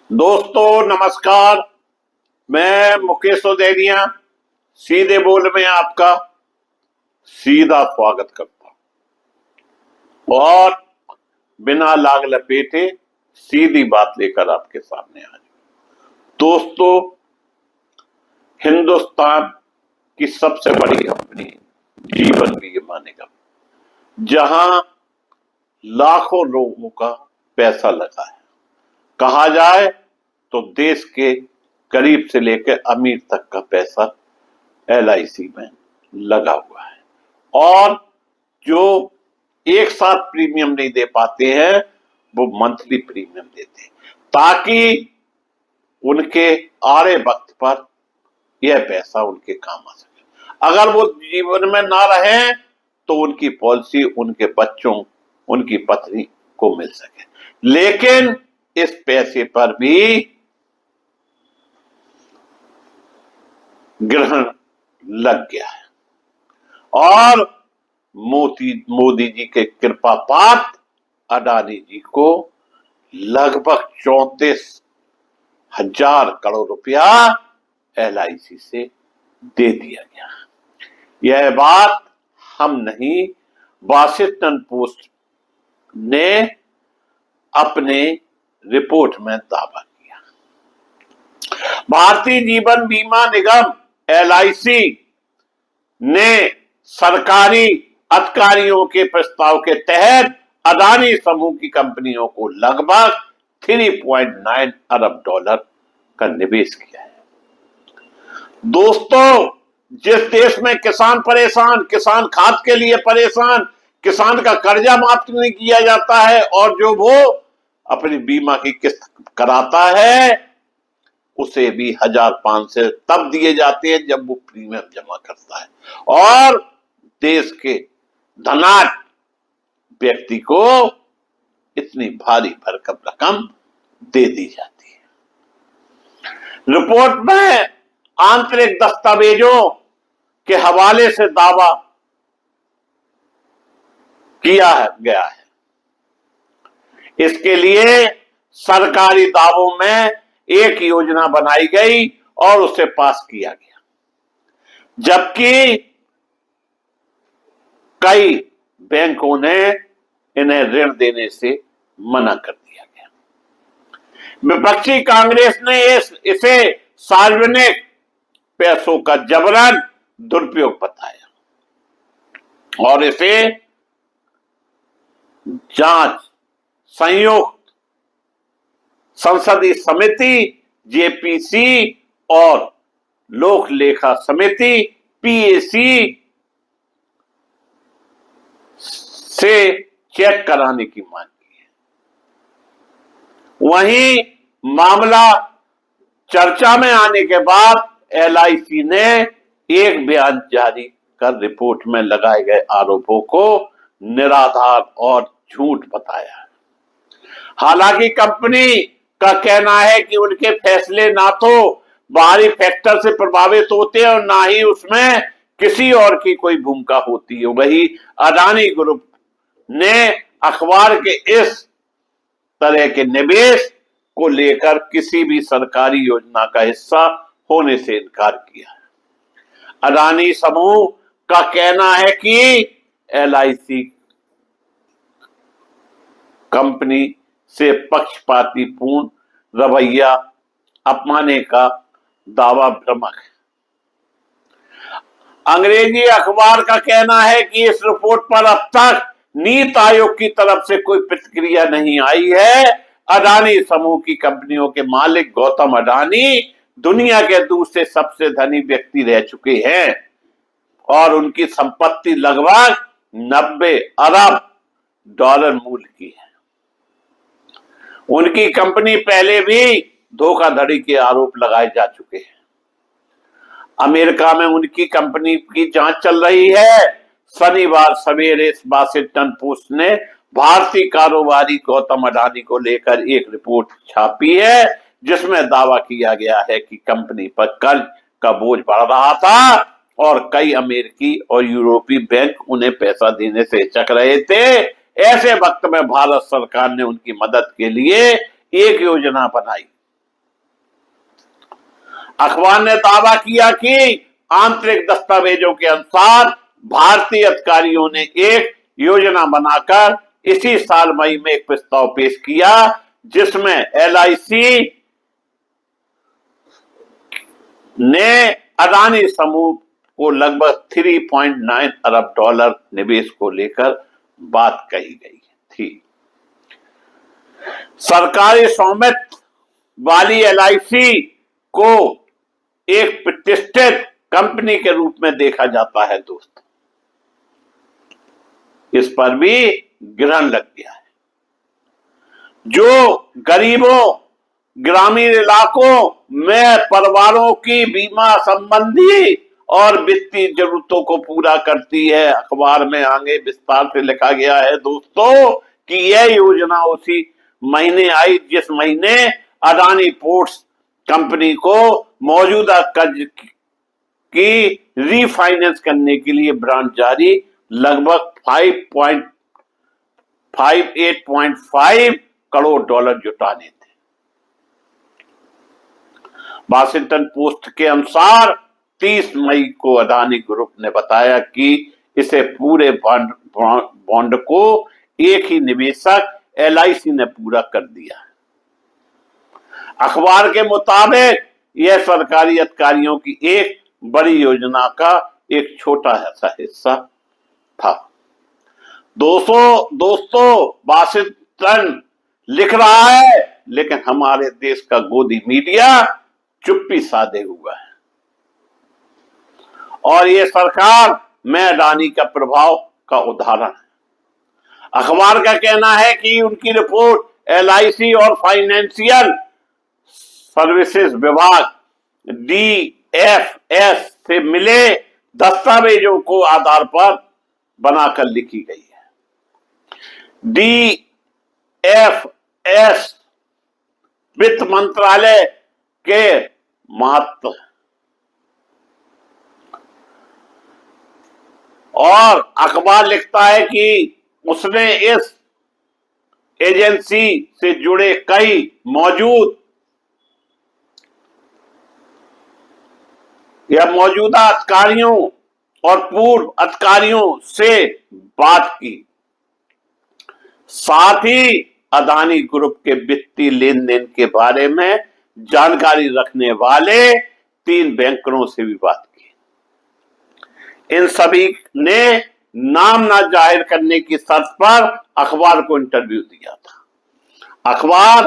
दोस्तों नमस्कार। मैं मुकेश सोदेनिया सीधे बोल में आपका सीधा स्वागत करता हूं और बिना लाग लपेटे सीधी बात लेकर आपके सामने आ जाऊं। दोस्तों, हिंदुस्तान की सबसे बड़ी कंपनी जीवन बीमा निगम, जहां लाखों लोगों का पैसा लगा है, कहा जाए तो देश के गरीब से लेकर अमीर तक का पैसा LIC में लगा हुआ है। और जो एक साथ प्रीमियम नहीं दे पाते हैं वो मंथली प्रीमियम देते हैं, ताकि उनके आड़े वक्त पर यह पैसा उनके काम आ सके। अगर वो जीवन में ना रहे तो उनकी पॉलिसी उनके बच्चों, उनकी पत्नी को मिल सके। लेकिन इस पैसे पर भी ग्रहण लग गया है और मोदी जी के कृपापात अडानी जी को लगभग 34,000 करोड़ रुपया LIC से दे दिया गया। यह बात हम नहीं, वाशिंगटन पोस्ट ने अपने रिपोर्ट में दावा किया। भारतीय जीवन बीमा निगम LIC ने सरकारी अधिकारियों के प्रस्ताव के तहत अडानी समूह की कंपनियों को लगभग 3.9 अरब डॉलर का निवेश किया है। दोस्तों, जिस देश में किसान परेशान, किसान खाद के लिए परेशान, किसान का कर्जा माफ नहीं किया जाता है और जो वो अपनी बीमा की किस्त कराता है उसे भी 1,500 तब दिए जाते हैं जब वो प्रीमियम जमा करता है, और देश के धनाढ्य व्यक्ति को इतनी भारी भरकम रकम दे दी जाती है। रिपोर्ट में आंतरिक दस्तावेजों के हवाले से दावा किया गया है। इसके लिए सरकारी दावों में एक योजना बनाई गई और उसे पास किया गया, जबकि कई बैंकों ने इन्हें ऋण देने से मना कर दिया गया। विपक्षी कांग्रेस ने इसे सार्वजनिक पैसों का जबरन दुरुपयोग बताया और इसे जांच संयुक्त संसदीय समिति JPC और लोक लेखा समिति PAC से चेक कराने की मांग की है। वहीं मामला चर्चा में आने के बाद LIC ने एक बयान जारी कर रिपोर्ट में लगाए गए आरोपों को निराधार और झूठ बताया। हालांकि कंपनी का कहना है कि उनके फैसले ना तो बाहरी फैक्टर से प्रभावित होते हैं और ना ही उसमें किसी और की कोई भूमिका होती है। वही अडानी ग्रुप ने अखबार के इस तरह के निवेश को लेकर किसी भी सरकारी योजना का हिस्सा होने से इनकार किया है। अडानी समूह का कहना है कि LIC कंपनी से पक्षपातीपूर्ण रवैया अपनाने का दावा भ्रामक है। अंग्रेजी अखबार का कहना है कि इस रिपोर्ट पर अब तक नीति आयोग की तरफ से कोई प्रतिक्रिया नहीं आई है। अडानी समूह की कंपनियों के मालिक गौतम अडानी दुनिया के दूसरे सबसे धनी व्यक्ति रह चुके हैं और उनकी संपत्ति लगभग 90 अरब डॉलर मूल्य की है। उनकी कंपनी पहले भी धोखाधड़ी के आरोप लगाए जा चुके हैं। अमेरिका में उनकी कंपनी की जांच चल रही है। शनिवार सवेरे वाशिंगटन पोस्ट ने भारतीय कारोबारी गौतम अडानी को लेकर एक रिपोर्ट छापी है, जिसमें दावा किया गया है कि कंपनी पर कर्ज का बोझ बढ़ रहा था और कई अमेरिकी और यूरोपीय बैंक उन्हें पैसा देने से हिचक रहे थे। ऐसे वक्त में भारत सरकार ने उनकी मदद के लिए एक योजना बनाई अखबार ने दावा किया कि आंतरिक दस्तावेजों के अनुसार भारतीय अधिकारियों ने एक योजना बनाकर इसी साल मई में एक प्रस्ताव पेश किया जिसमें एलआईसी ने अदानी समूह को लगभग 3.9 अरब डॉलर निवेश को लेकर बात कही गई थी। सरकारी स्वामित्व वाली एलआईसी को एक प्रतिष्ठित कंपनी के रूप में देखा जाता है दोस्तों, इस पर भी ग्रहण लग गया है। जो गरीबों, ग्रामीण इलाकों में परिवारों की बीमा संबंधी और वित्तीय जरूरतों को पूरा करती है। अखबार में आगे विस्तार से लिखा गया है दोस्तों कि यह योजना उसी महीने आई जिस महीने अडानी पोर्ट्स कंपनी को मौजूदा कर्ज की रीफाइनेंस करने के लिए बॉन्ड जारी लगभग 8.5 करोड़ डॉलर जुटाने थे। वाशिंगटन पोस्ट के अनुसार 30 मई को अडानी ग्रुप ने बताया कि इसे पूरे बॉन्ड को एक ही निवेशक एलआईसी ने पूरा कर दिया। अखबार के मुताबिक यह सरकारी अधिकारियों की एक बड़ी योजना का एक छोटा सा हिस्सा था। दोस्तों वाशिंगटन लिख रहा है लेकिन हमारे देश का गोदी मीडिया चुप्पी साधे हुआ है और ये सरकार में अडानी का प्रभाव का उदाहरण है। अखबार का कहना है कि उनकी रिपोर्ट एलआईसी और फाइनेंशियल सर्विसेज विभाग डीएफएस से मिले दस्तावेजों को आधार पर बनाकर लिखी गई है। डीएफएस वित्त मंत्रालय के महत्व और अखबार लिखता है कि उसने इस एजेंसी से जुड़े कई मौजूदा अधिकारियों और पूर्व अधिकारियों से बात की। साथ ही अडानी ग्रुप के वित्तीय लेन देन के बारे में जानकारी रखने वाले 3 बैंकरों से भी बात की। इन सभी ने नाम ना जाहिर करने की शर्त पर अखबार को इंटरव्यू दिया था। अखबार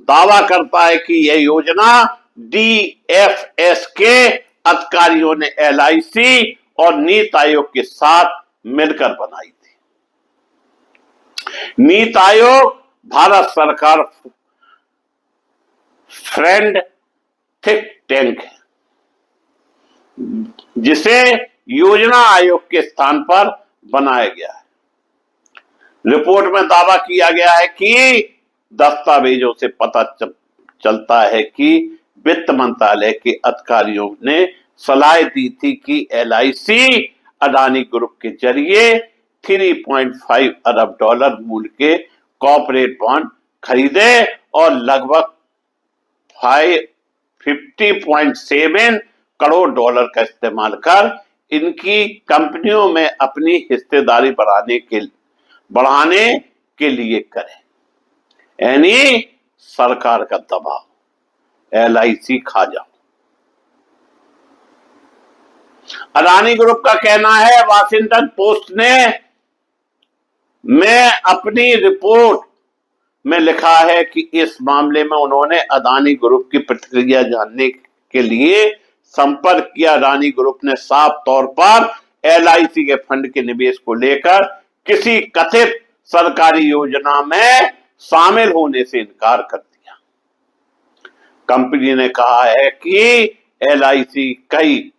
दावा करता है कि यह योजना डीएफएस के अधिकारियों ने एलआईसी और नीति आयोग के साथ मिलकर बनाई थी। नीति आयोग भारत सरकार फ्रेंड थिंक टैंक है जिसे योजना आयोग के स्थान पर बनाया गया है। रिपोर्ट में दावा किया गया है कि दस्तावेजों से पता चलता है कि वित्त मंत्रालय के अधिकारियों ने सलाह दी थी कि एलआईसी अडानी ग्रुप के जरिए 3.5 अरब डॉलर मूल्य के कॉर्पोरेट बॉन्ड खरीदे और लगभग 50.7 करोड़ डॉलर का इस्तेमाल कर इनकी कंपनियों में अपनी हिस्सेदारी बढ़ाने के लिए करें। यानी सरकार का दबाव, एलआईसी खा जाओ। अडानी ग्रुप का कहना है, वाशिंगटन पोस्ट ने में अपनी रिपोर्ट में लिखा है कि इस मामले में उन्होंने अडानी ग्रुप की प्रतिक्रिया जानने के लिए संपर्क किया। अडानी ग्रुप ने साफ तौर पर एलआईसी के फंड के निवेश को लेकर किसी कथित सरकारी योजना में शामिल होने से इनकार कर दिया। कंपनी ने कहा है कि एलआईसी कई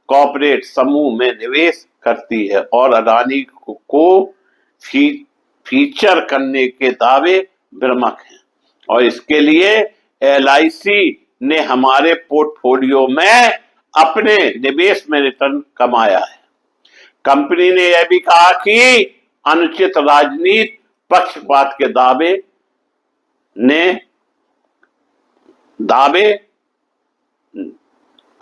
कॉर्पोरेट समूह में निवेश करती है और अडानी को फीचर करने के दावे भ्रामक हैं और इसके लिए एलआईसी ने हमारे पोर्टफोलियो में अपने निवेश में रिटर्न कमाया है। कंपनी ने यह भी कहा कि अनुचित राजनीति पक्षपात के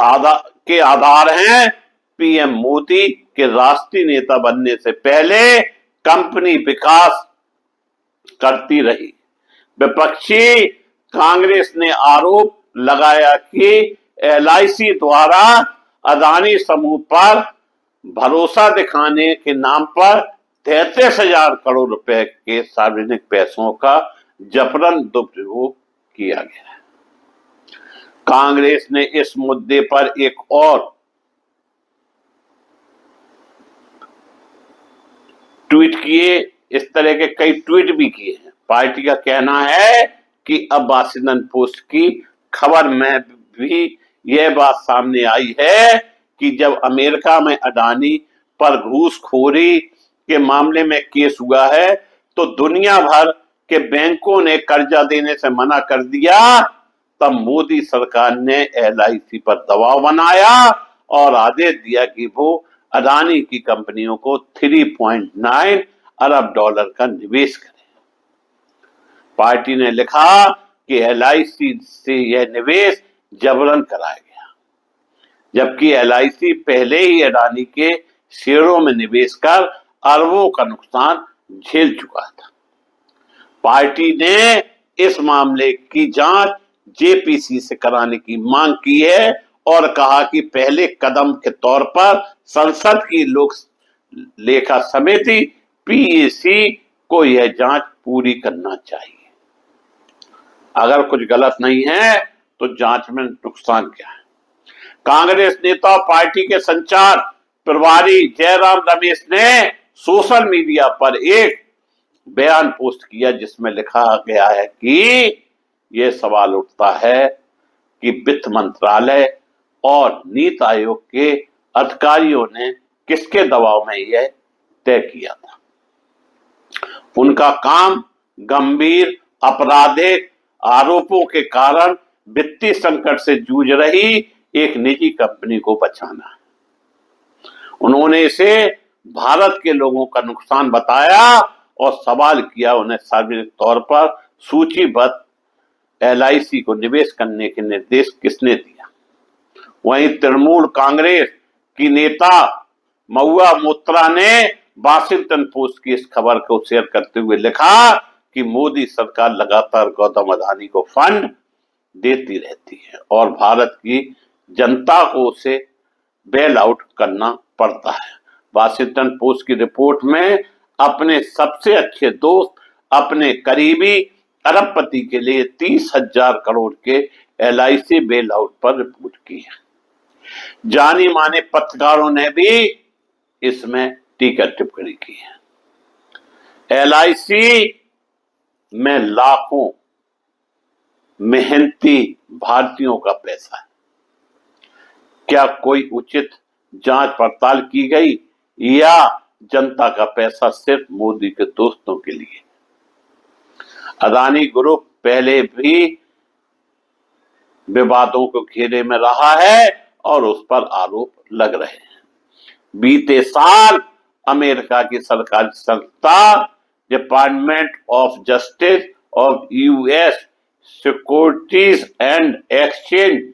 के आधार हैं। पीएम मोदी के राष्ट्रीय नेता बनने से पहले कंपनी विकास करती रही। विपक्षी कांग्रेस ने आरोप लगाया कि एलआईसी द्वारा अदानी समूह पर भरोसा दिखाने के नाम पर 33,000 करोड़ रुपए के सार्वजनिक पैसों का जबरन दुरुपयोग किया गया है। कांग्रेस ने इस मुद्दे पर एक और ट्वीट किए, इस तरह के कई ट्वीट भी किए हैं। पार्टी का कहना है कि अब वाशिंगटन पोस्ट की खबर में भी यह बात सामने आई है कि जब अमेरिका में अडानी पर घूसखोरी के मामले में केस हुआ है तो दुनिया भर के बैंकों ने कर्जा देने से मना कर दिया। तब मोदी सरकार ने एलआईसी पर दबाव बनाया और आदेश दिया कि वो अडानी की कंपनियों को 3.9 अरब डॉलर का निवेश करें। पार्टी ने लिखा कि एलआईसी से यह निवेश जबरन कराया गया, जबकि एलआईसी पहले ही अडानी के शेयरों में निवेश कर अरबों का नुकसान झेल चुका था। पार्टी ने इस मामले की जांच जेपीसी से कराने की मांग की है और कहा कि पहले कदम के तौर पर संसद की लोक लेखा समिति पीएसी को यह जांच पूरी करना चाहिए। अगर कुछ गलत नहीं है तो जांच में नुकसान क्या है? कांग्रेस नेता पार्टी के संचार प्रभारी जयराम रमेश ने सोशल मीडिया पर एक बयान पोस्ट किया जिसमें लिखा गया है कि यह सवाल उठता है कि वित्त मंत्रालय और नीति आयोग के अधिकारियों ने किसके दबाव में यह तय किया था। उनका काम गंभीर आपराधिक आरोपों के कारण वित्तीय संकट से जूझ रही एक निजी कंपनी को बचाना है। उन्होंने इसे भारत के लोगों का नुकसान बताया और सवाल किया उन्हें सार्वजनिक तौर पर सूचीबद्ध एलआईसी को निवेश करने के निर्देश किसने दिया। वहीं तृणमूल कांग्रेस की नेता महुआ मोत्रा ने वाशिंगटन पोस्ट की इस खबर को शेयर करते हुए लिखा कि मोदी सरकार लगातार गौतम अडानी को फंड देती रहती है और भारत की जनता को उसे बेल आउट करना पड़ता है। वाशिंगटन पोस्ट की रिपोर्ट में अपने सबसे अच्छे दोस्त, अपने करीबी अरबपति के लिए 30,000 करोड़ के एलआईसी बेल आउट पर रिपोर्ट की है। जानी माने पत्रकारों ने भी इसमें टीका टिप्पणी की है। एलआईसी में लाखों मेहनती भारतीयों का पैसा है। क्या कोई उचित जांच पड़ताल की गई या जनता का पैसा सिर्फ मोदी के दोस्तों के लिए? अदानी ग्रुप पहले भी विवादों को घेरे में रहा है और उस पर आरोप लग रहे हैं। बीते साल अमेरिका की सरकारी संस्था department of justice of US securities and exchange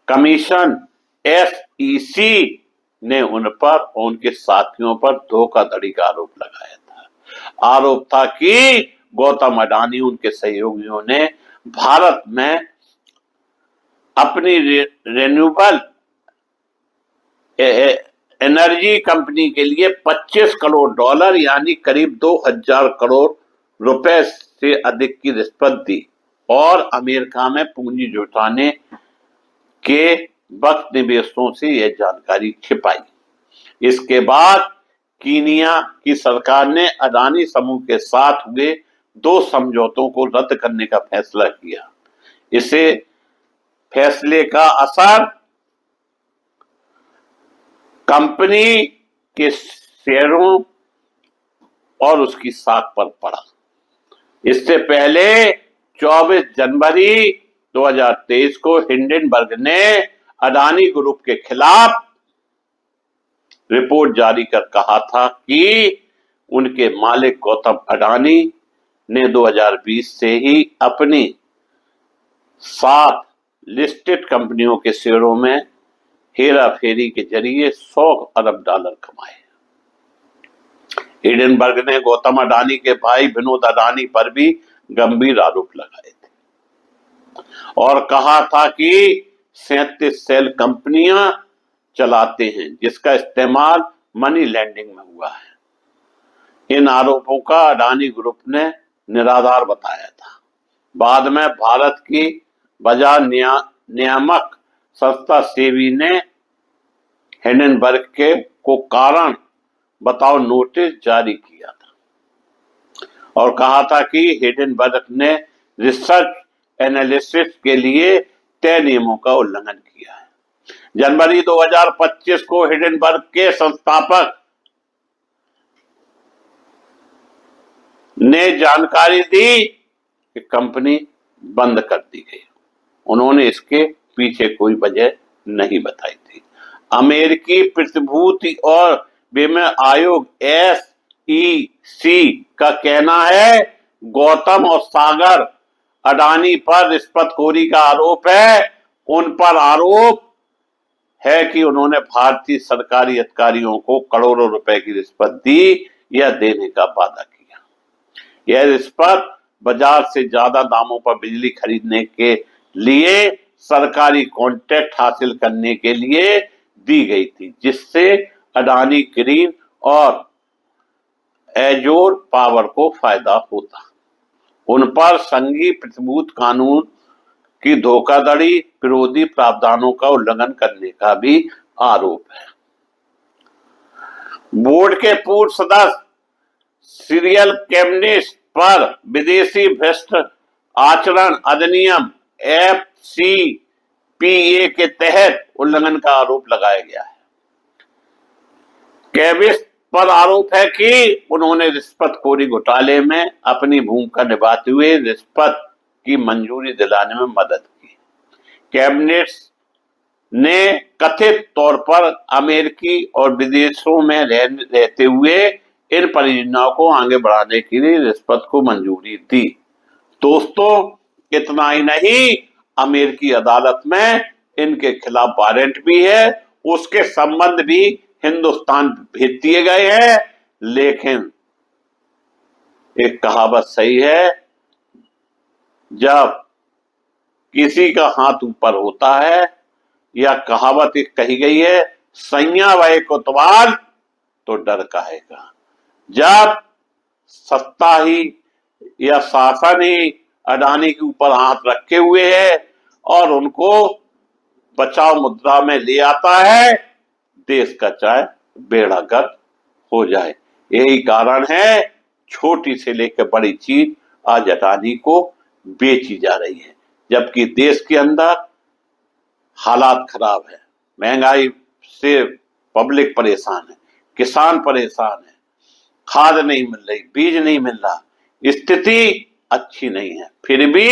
commission SEC ने उन पर और उनके साथियों पर धोखाधड़ी का आरोप लगाया था। आरोप था कि गौतम अडानी उनके सहयोगियों ने भारत में अपनी रिन्यूएबल एनर्जी कंपनी के लिए 25 करोड़ डॉलर यानी करीब 2,000 करोड़ रुपए से अधिक की रिश्वत दी और अमेरिका में पूंजी जुटाने के वक्त निवेशों से यह जानकारी छिपाई। इसके बाद कीनिया की सरकार ने अडानी समूह के साथ हुए 2 समझौतों को रद्द करने का फैसला किया। इसे फैसले का असर कंपनी के शेयरों और उसकी साख पर पड़ा। इससे पहले 24 जनवरी 2023 को हिंडनबर्ग ने अडानी ग्रुप के खिलाफ रिपोर्ट जारी कर कहा था कि उनके मालिक गौतम अडानी ने 2020 से ही अपनी 7 लिस्टेड कंपनियों के शेयरों में हेरा फेरी के जरिए 100 अरब डॉलर कमाए। हिडेनबर्ग ने गौतम अडानी के भाई विनोद अडानी पर भी गंभीर आरोप लगाए थे और कहा था कि 37 सेल कंपनियां चलाते हैं जिसका इस्तेमाल मनी लैंडिंग में हुआ है। इन आरोपों का अडानी ग्रुप ने निराधार बताया था। बाद में भारत की बाजार नियामक संस्था सेबी ने हिडेनबर्ग को कारण बताओ नोटिस जारी किया था और कहा था कि हिडेनबर्ग ने रिसर्च एनालिसिस के लिए तय नियमों का उल्लंघन किया है। जनवरी 2025 को हिडेनबर्ग के संस्थापक ने जानकारी दी कि कंपनी बंद कर दी गई। उन्होंने इसके पीछे कोई वजह नहीं बताई थी। अमेरिकी प्रतिभूति और बीमा आयोग SEC का कहना है गौतम और सागर अडानी पर रिश्वतखोरी का आरोप है। उन पर आरोप है कि उन्होंने भारतीय सरकारी अधिकारियों को करोड़ों रुपए की रिश्वत दी या देने का वादा किया। यह रिश्वत बाजार से ज्यादा दामों पर बिजली खरीदने के लिए सरकारी कॉन्ट्रैक्ट हासिल करने के लिए दी गई थी, जिससे अडानी ग्रीन और एजोर पावर को फायदा होता। उन पर संघीय प्रतिभूति कानून की धोखाधड़ी विरोधी प्रावधानों का उल्लंघन करने का भी आरोप है। बोर्ड के पूर्व सदस्य सीरियल कैबिनेट पर विदेशी भ्रष्ट आचरण अधिनियम FCPA के तहत उल्लंघन का आरोप लगाया गया है। कैबिनेट पर आरोप है कि उन्होंने रिश्वतखोरी घोटाले में अपनी भूमिका निभाते हुए रिश्वत की मंजूरी दिलाने में मदद की। कैबिनेट ने कथित तौर पर अमेरिकी और विदेशों में रहते हुए इन परियोजनाओं को आगे बढ़ाने के लिए रिश्वत को मंजूरी दी। दोस्तों, इतना ही नहीं, अमेरिकी अदालत में इनके खिलाफ वारंट भी है, उसके संबंध भी हिंदुस्तान भेज दिए गए हैं। लेकिन एक कहावत सही है, जब किसी का हाथ ऊपर होता है, या कहावत एक कही गई है, सैया वह कोतवाल तो डर काहेगा। जब सत्ता ही या शासन ही अडानी के ऊपर हाथ रखे हुए है और उनको बचाव मुद्रा में ले आता है, देश का चाहे बेड़ा गर्क हो जाए। यही कारण है छोटी से लेकर बड़ी चीज आज अडानी को बेची जा रही है, जबकि देश के अंदर हालात खराब है। महंगाई से पब्लिक परेशान है, किसान परेशान है, खाद नहीं मिल रही, बीज नहीं मिल रहा, स्थिति अच्छी नहीं है। फिर भी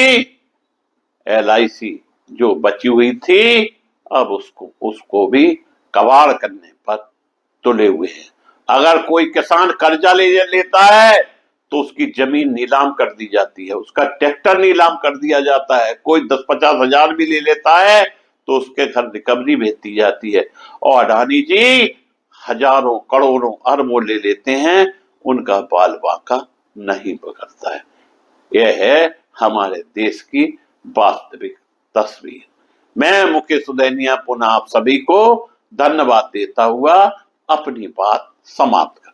LIC जो बची हुई थी, अब उसको भी कबाड़ करने पर तुले हुए हैं। अगर कोई किसान कर्जा लेता है तो उसकी जमीन नीलाम कर दी जाती है, उसका ट्रैक्टर नीलाम कर दिया जाता है। कोई 10-50 हजार भी ले लेता है तो उसके घर रिकवरी भेजी जाती है। और अडानी जी हजारों करोड़ों अरबों ले लेते हैं, उनका बाल बांका नहीं पकड़ता है। यह है हमारे देश की वास्तविक तस्वीर। मैं मुकेश सुदैनिया पुनः आप सभी को धन्यवाद देता हुआ अपनी बात समाप्त करता हूं।